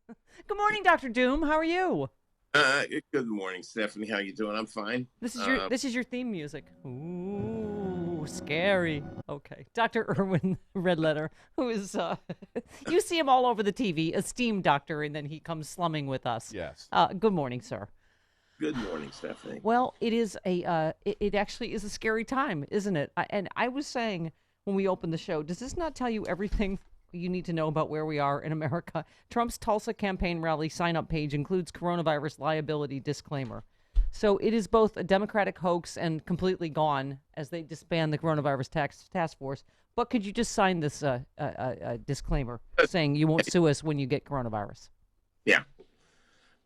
Good morning, Dr. Doom. How are you? Good morning, Stephanie. How you doing? I'm fine. This is your theme music. Ooh, scary. Okay. Dr. Irwin Redlener, who is you see him all over the TV, esteemed doctor, and then he comes slumming with us. Yes. Good morning, sir. Good morning, Stephanie. Well, it actually is a scary time, isn't it? And I was saying when we opened the show, does this not tell you everything you need to know about where we are in America? Trump's Tulsa campaign rally sign-up page includes coronavirus liability disclaimer. So it is both a Democratic hoax and completely gone as they disband the coronavirus task force. But could you just sign this disclaimer saying you won't sue us when you get coronavirus? Yeah,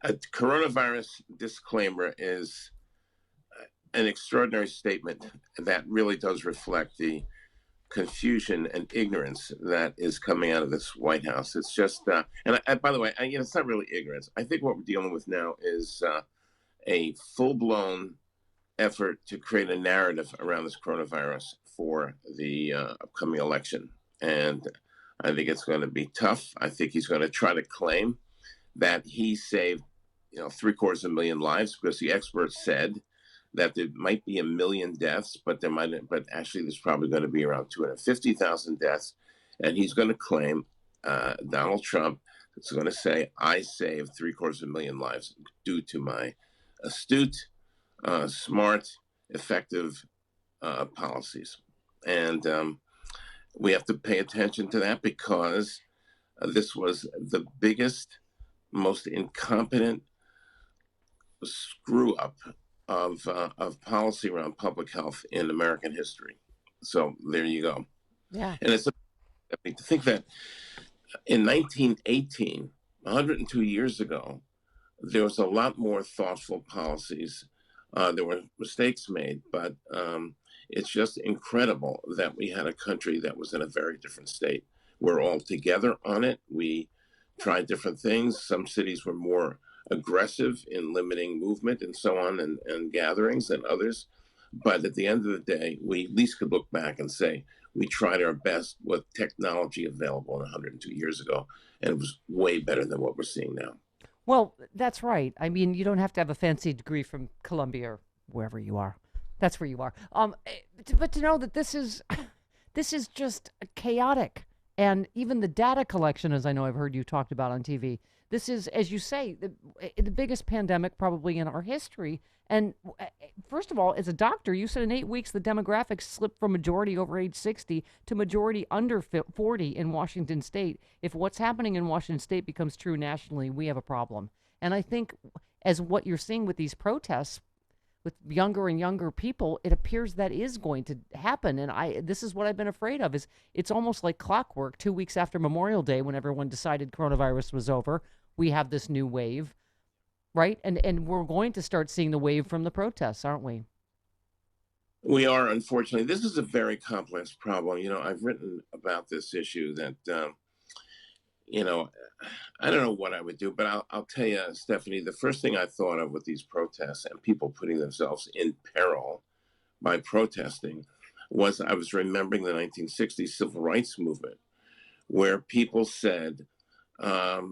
a coronavirus disclaimer is an extraordinary statement that really does reflect the confusion and ignorance that is coming out of this White House. It's just, by the way, it's not really ignorance. I think what we're dealing with now is a full-blown effort to create a narrative around this coronavirus for the upcoming election. And I think it's going to be tough. I think he's going to try to claim that he saved, three-quarters of a million lives because the experts said that there might be 1 million deaths, but actually there's probably going to be around 250,000 deaths. And he's going to claim, Donald Trump is going to say, I saved three-quarters of a million lives due to my astute, smart, effective policies. And we have to pay attention to that because this was the biggest, most incompetent screw up of policy around public health in American history. So there you go. Yeah. And it's to think that in 1918, 102 years ago, there was a lot more thoughtful policies. There were mistakes made, but it's just incredible that we had a country that was in a very different state. We're all together on it. We tried different things. Some cities were more aggressive in limiting movement and so on and gatherings than others. But at the end of the day, we at least could look back and say we tried our best with technology available 102 years ago, and it was way better than what we're seeing now. Well, that's right. I mean, you don't have to have a fancy degree from Columbia or wherever you are. That's where you are. But to know that this is this is just chaotic, and even the data collection, as I know I've heard you talked about on TV, this is, as you say, the biggest pandemic probably in our history. And first of all, as a doctor, you said in 8 weeks the demographics slipped from majority over age 60 to majority under 40 in Washington state. If what's happening in Washington state becomes true nationally, we have a problem. And I think, as what you're seeing with these protests, with younger and younger people, it appears that is going to happen. And this is what I've been afraid of. Is it's almost like clockwork. 2 weeks after Memorial Day, when everyone decided coronavirus was over, we have this new wave, right? And we're going to start seeing the wave from the protests, aren't we? We are, unfortunately. This is a very complex problem. I've written about this issue that, you know, I don't know what I would do, but I'll tell you, Stephanie, the first thing I thought of with these protests and people putting themselves in peril by protesting was I was remembering the 1960s civil rights movement, where people said,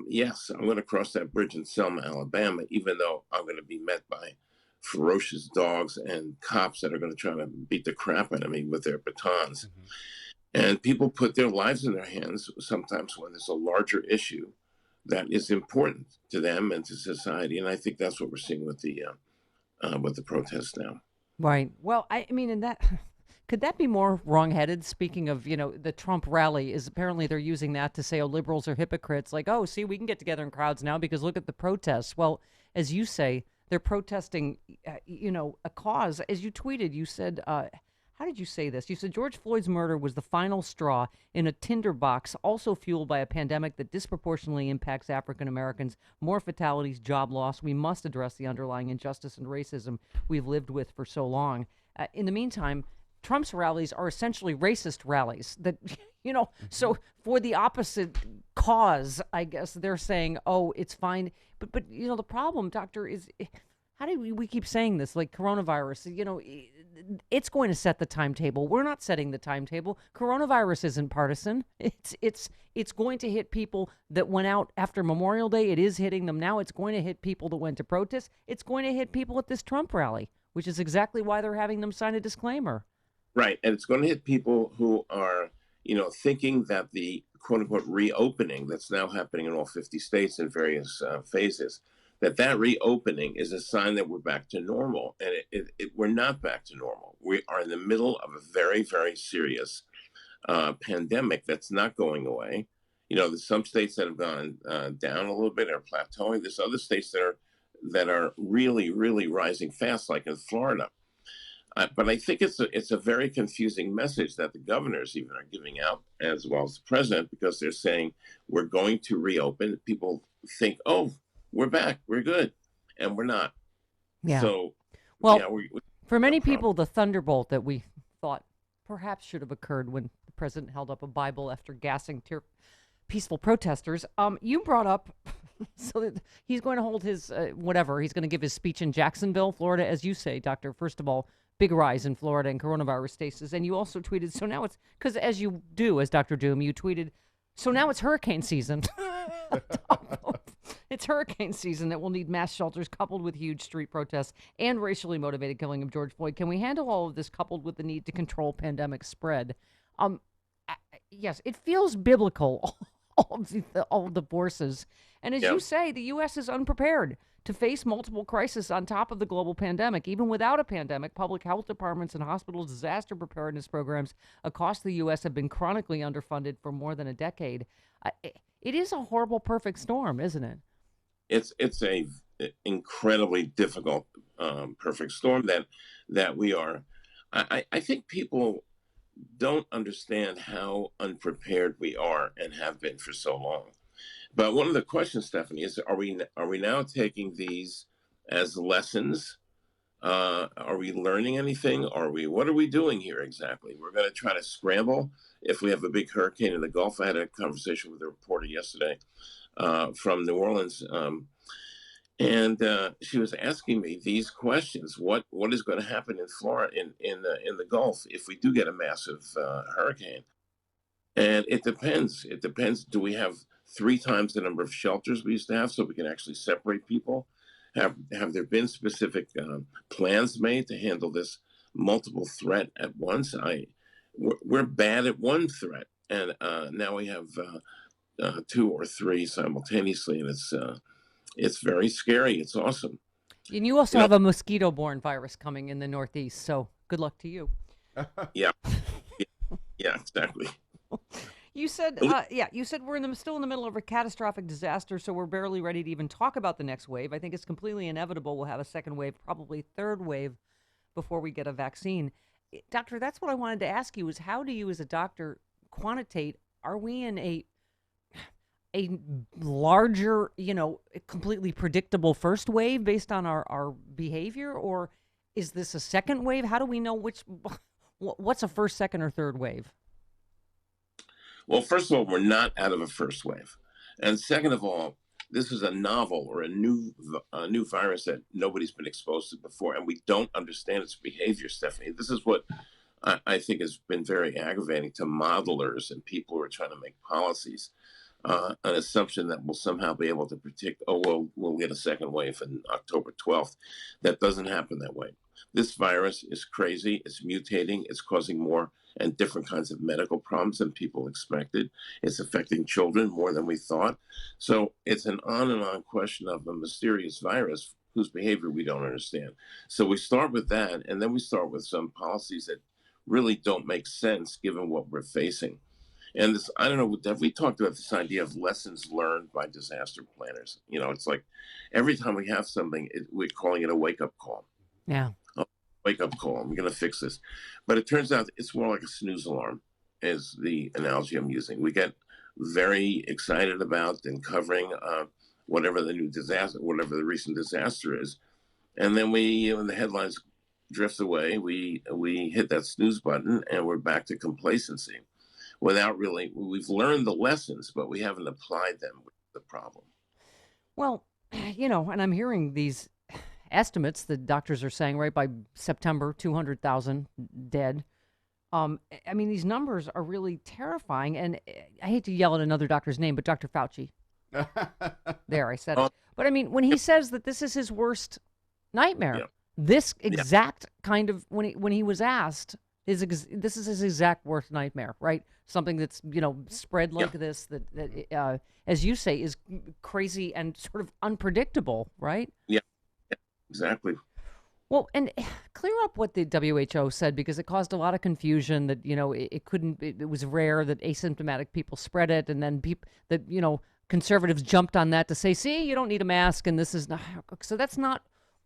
yes, I'm going to cross that bridge in Selma, Alabama, even though I'm going to be met by ferocious dogs and cops that are going to try to beat the crap out of me with their batons. Mm-hmm. And people put their lives in their hands sometimes when there's a larger issue that is important to them and to society. And I think that's what we're seeing with the protests now. Right. Well, I mean, and that could that be more wrongheaded? Speaking of, the Trump rally is apparently they're using that to say, oh, liberals are hypocrites. Like, oh, see, we can get together in crowds now because look at the protests. Well, as you say, they're protesting, a cause. As you tweeted, you said, how did you say this? You said George Floyd's murder was the final straw in a tinderbox, also fueled by a pandemic that disproportionately impacts African Americans, more fatalities, job loss. We must address the underlying injustice and racism we've lived with for so long. In the meantime, Trump's rallies are essentially racist rallies that, so for the opposite cause, I guess they're saying, oh, it's fine. But the problem, doctor, is how do we keep saying this? Like coronavirus, it's going to set the timetable. We're not setting the timetable. Coronavirus isn't partisan. It's going to hit people that went out after Memorial Day. It is hitting them now. It's going to hit people that went to protest. It's going to hit people at this Trump rally, which is exactly why they're having them sign a disclaimer. Right. And it's going to hit people who are, thinking that the quote unquote reopening that's now happening in all 50 states in various phases, that reopening is a sign that we're back to normal. And we're not back to normal. We are in the middle of a very, very serious pandemic that's not going away. There's some states that have gone down a little bit or plateauing. There's other states that are really, really rising fast, like in Florida. But I think it's a very confusing message that the governors even are giving out, as well as the president, because they're saying we're going to reopen. People think, oh, we're back, we're good, and we're not. Yeah. So, well, yeah, for many people, the thunderbolt that we thought perhaps should have occurred when the president held up a Bible after gassing peaceful protesters. You brought up so that he's going to hold his whatever. He's going to give his speech in Jacksonville, Florida, as you say, Doctor. First of all, big rise in Florida and coronavirus cases. And you also tweeted, so now it's, because as you do, as Dr. Doom, you tweeted, so now it's hurricane season. It's hurricane season that will need mass shelters coupled with huge street protests and racially motivated killing of George Floyd. Can we handle all of this coupled with the need to control pandemic spread? Yes, it feels biblical, all of the forces. And as you say, the U.S. is unprepared to face multiple crises on top of the global pandemic. Even without a pandemic, public health departments and hospitals' disaster preparedness programs across the U.S. have been chronically underfunded for more than a decade. It is a horrible perfect storm, isn't it? It's a incredibly difficult perfect storm that we are. I think people don't understand how unprepared we are and have been for so long. But one of the questions, Stephanie, is are we now taking these as lessons? Are we learning anything? What are we doing here exactly? We're going to try to scramble if we have a big hurricane in the Gulf. I had a conversation with a reporter yesterday from New Orleans, and she was asking me these questions: What is going to happen in Florida, in the Gulf, if we do get a massive hurricane? And it depends. It depends. Do we have 3 times the number of shelters we used to have so we can actually separate people? Have there been specific plans made to handle this multiple threat at once? We're bad at one threat, and now we have 2 or 3 simultaneously, and it's very scary. It's awesome. And you also have a mosquito-borne virus coming in the Northeast, so good luck to you. Yeah, yeah, exactly. You said, you said we're still in the middle of a catastrophic disaster, so we're barely ready to even talk about the next wave. I think it's completely inevitable we'll have a second wave, probably third wave, before we get a vaccine. Doctor, that's what I wanted to ask you is how do you as a doctor quantitate, are we in a larger, completely predictable first wave based on our behavior, or is this a second wave? How do we know what's a first, second, or third wave? Well, first of all, we're not out of a first wave. And second of all, this is a novel or a new virus that nobody's been exposed to before, and we don't understand its behavior, Stephanie. This is what I think has been very aggravating to modelers and people who are trying to make policies. An assumption that we'll somehow be able to predict, we'll get a second wave on October 12th. That doesn't happen that way. This virus is crazy. It's mutating. It's causing more and different kinds of medical problems than people expected. It's affecting children more than we thought. So it's an on and on question of a mysterious virus whose behavior we don't understand. So we start with that, and then we start with some policies that really don't make sense given what we're facing. And this, I don't know, have we talked about this idea of lessons learned by disaster planners? It's like every time we have something, we're calling it a wake-up call. Yeah. Wake-up call. We're going to fix this. But it turns out it's more like a snooze alarm is the analogy I'm using. We get very excited about and covering whatever the new disaster, whatever the recent disaster is. And then when the headlines drift away, we hit that snooze button and we're back to complacency. We've learned the lessons, but we haven't applied them with the problem. Well, and I'm hearing these estimates, the doctors are saying, right, by September, 200,000 dead. I mean, these numbers are really terrifying. And I hate to yell at another doctor's name, but Dr. Fauci. There, I said it. Oh, But I mean, when he says that this is his worst nightmare, yeah, this yeah, exact kind of when he was asked, this is his exact worst nightmare, right? Something that's spread yeah, like this that as you say, is crazy and sort of unpredictable, right? yeah, exactly. Well, and clear up what the WHO said, because it caused a lot of confusion that, it couldn't, it was rare that asymptomatic people spread it. And then people that, conservatives jumped on that to say, see, you don't need a mask. And this is not, so that's not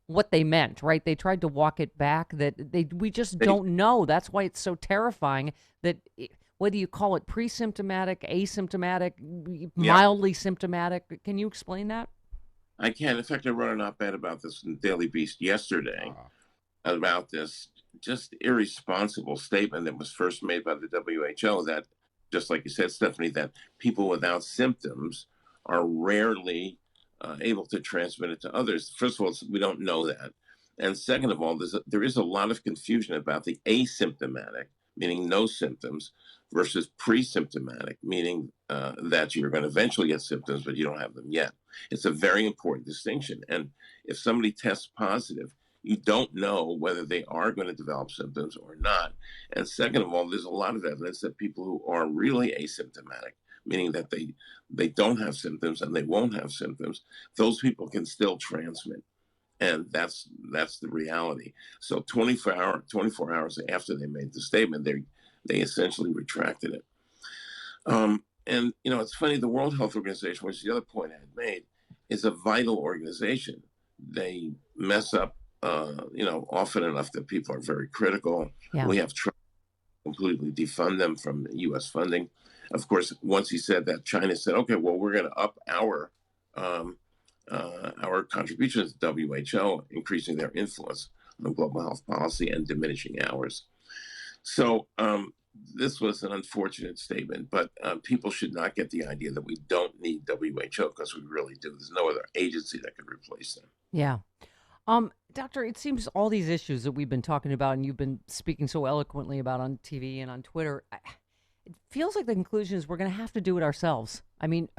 what they meant, right? They tried to walk it back that we just They, don't know. That's why it's so terrifying that whether you call it pre-symptomatic, asymptomatic, yeah, mildly symptomatic. Can you explain that? I can. In fact, I wrote an op-ed about this in Daily Beast yesterday about this just irresponsible statement that was first made by the WHO that, just like you said, Stephanie, that people without symptoms are rarely able to transmit it to others. First of all, we don't know that. And second of all, there is a lot of confusion about the asymptomatic, meaning no symptoms, versus pre-symptomatic, meaning that you're going to eventually get symptoms, but you don't have them yet. It's a very important distinction. And if somebody tests positive, you don't know whether they are going to develop symptoms or not. And second of all, there's a lot of evidence that people who are really asymptomatic, meaning that they don't have symptoms and they won't have symptoms, those people can still transmit. And that's the reality. So 24 hours after they made the statement, they essentially retracted it. And it's funny. The World Health Organization, which is the other point I had made, is a vital organization. They mess up, often enough that people are very critical. Yeah. We have tried to completely defund them from U.S. funding. Of course, once he said that, China said, "Okay, well, we're going to up our contributions to WHO, increasing their influence on global health policy and diminishing ours." So this was an unfortunate statement, but people should not get the idea that we don't need WHO, because we really do. There's no other agency that could replace them. Yeah. Doctor, it seems all these issues that we've been talking about and you've been speaking so eloquently about on TV and on Twitter, it feels like the conclusion is we're going to have to do it ourselves. I mean,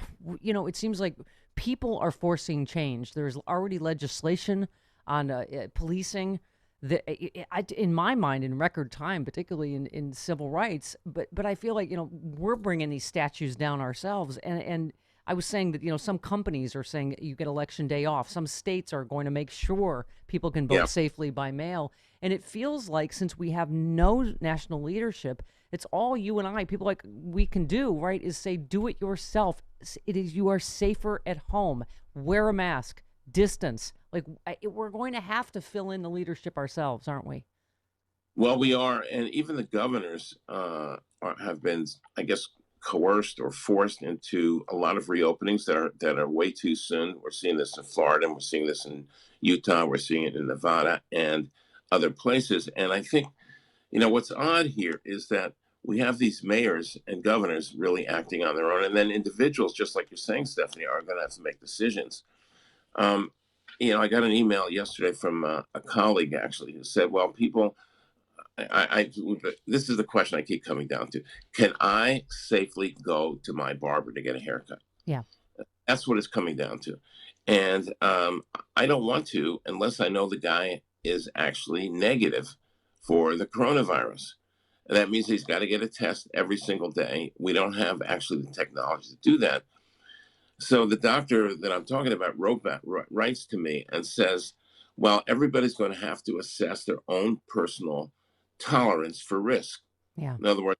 it seems like people are forcing change. There's already legislation on policing that, in my mind, in record time, particularly in civil rights. But I feel like, we're bringing these statues down ourselves. And I was saying that, some companies are saying you get election day off. Some states are going to make sure people can vote Yeah. safely by mail. And it feels like, since we have no national leadership, it's all you and I, people like we can do, right, is say, do it yourself. You are safer at home. Wear a mask, distance. Like, we're going to have to fill in the leadership ourselves, aren't we? Well, we are, and even the governors have been, I guess, coerced or forced into a lot of reopenings that are way too soon. We're seeing this in Florida, and we're seeing this in Utah, we're seeing it in Nevada and other places. And I think, what's odd here is that we have these mayors and governors really acting on their own, and then individuals, just like you're saying, Stephanie, are going to have to make decisions. Um, I got an email yesterday from a colleague, actually, who said, well, people, this is the question I keep coming down to. Can I safely go to my barber to get a haircut? Yeah. That's what it's coming down to. And I don't want to unless I know the guy is actually negative for the coronavirus. And that means he's got to get a test every single day. We don't have actually the technology to do that. So the doctor that I'm talking about writes to me and says, well, everybody's going to have to assess their own personal tolerance for risk. Yeah. In other words,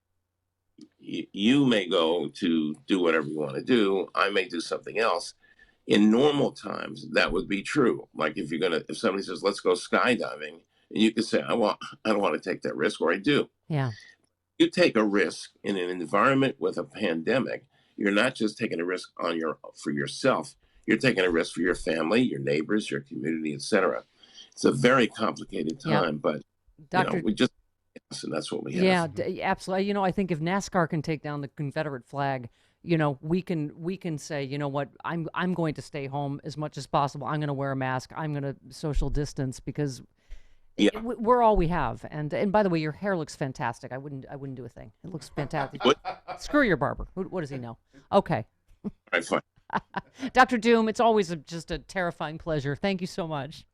you may go to do whatever you want to do. I may do something else. In normal times, that would be true. Like if somebody says, let's go skydiving, and you can say, I don't want to take that risk, or I do. Yeah. You take a risk in an environment with a pandemic. You're not just taking a risk for yourself. You're taking a risk for your family, your neighbors, your community, etc. It's a very complicated Yeah. time, but Doctor, we and that's what we have. yeah, absolutely. I think if NASCAR can take down the Confederate flag, we can say, you know what, I'm going to stay home as much as possible. I'm going to wear a mask. I'm going to social distance because Yeah. we're all we have. And by the way, your hair looks fantastic. I wouldn't do a thing. It looks fantastic. What? Screw your barber. What does he know? Okay. All right, fine. Dr. Doom, it's always just a terrifying pleasure. Thank you so much.